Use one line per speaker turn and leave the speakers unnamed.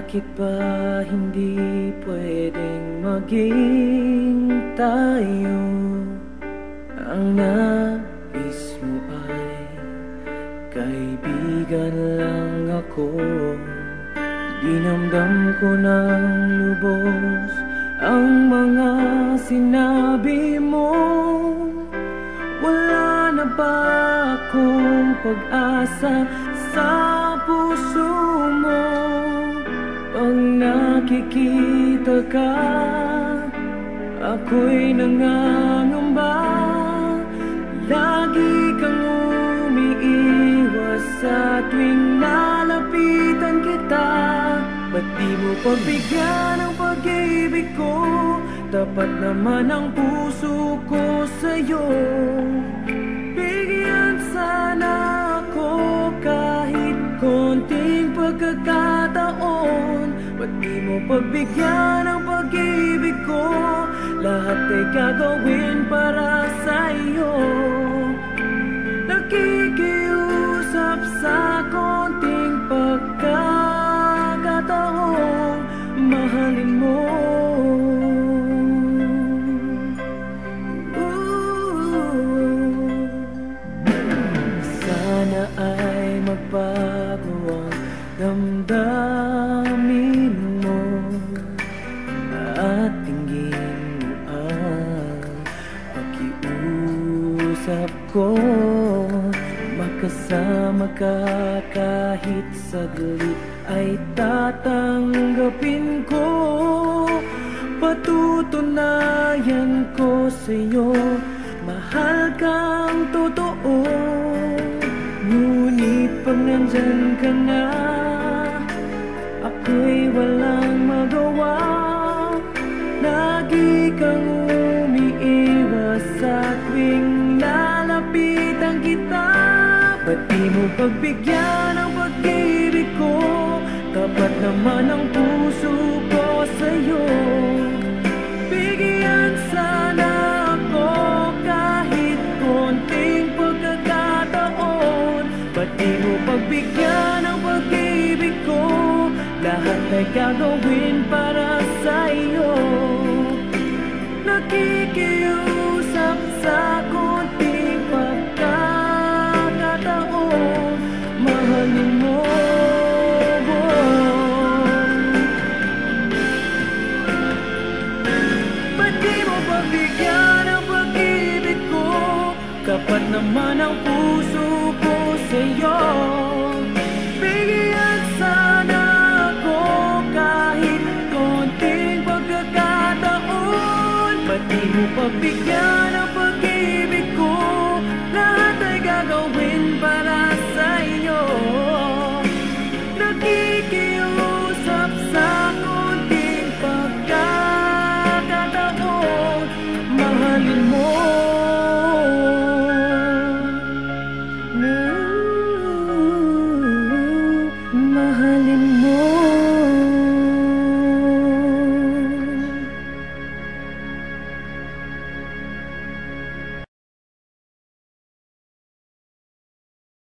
Bakit ba hindi pwedeng maging tayo? Ang nais mo ay kaibigan lang ako. Dinamdam ko ng lubos ang mga sinabi mo. Wala na ba akong pag-asa sa puso mo? Pag nakikita ka, ako'y nangangamba. Lagi kang umiiwas sa tuwing nalapitan kita. Ba't di mo pagbigyan ang pag-ibig ko? Tapat naman ang puso ko sa'yo. Bigyan sana ako kahit konting pagkakataon. Ba't di mo pagbigyan ang pag-ibig ko? Lahat ay gagawin para sa'yo. Nakikiusap sa konting pagkakataon, mahalin mo. Sana ay magbago ang damdamin mo at tingin mo ang pakiusap ko. Makasama ka kahit saglit ay tatanggapin ko. Patutunayan ko sa'yo, mahal kang totoo. Ngunit pag nandyan ka na, ako'y walang magawa. Lagi kang umiiwas sa tuwing lalapitan kita. Ba't di mo pagbigyan ang pag-ibig ko? Tapat naman ang puso ko sa'yo. Bigyan sana ako kahit konting pagkakataon. Ba't di mo pagbigyan ang pag-ibig ko? Lahat ay gagawin para sa'yo. Nakikiusap sa konting pagkakataon, mahalin mo. Ba't di mo pagbigyan ang pag-ibig ko? Kapat naman ang puso ko sa'yo. Bigyan sana ako kahit konting pagkakataon. Ba't di mo pagbigyan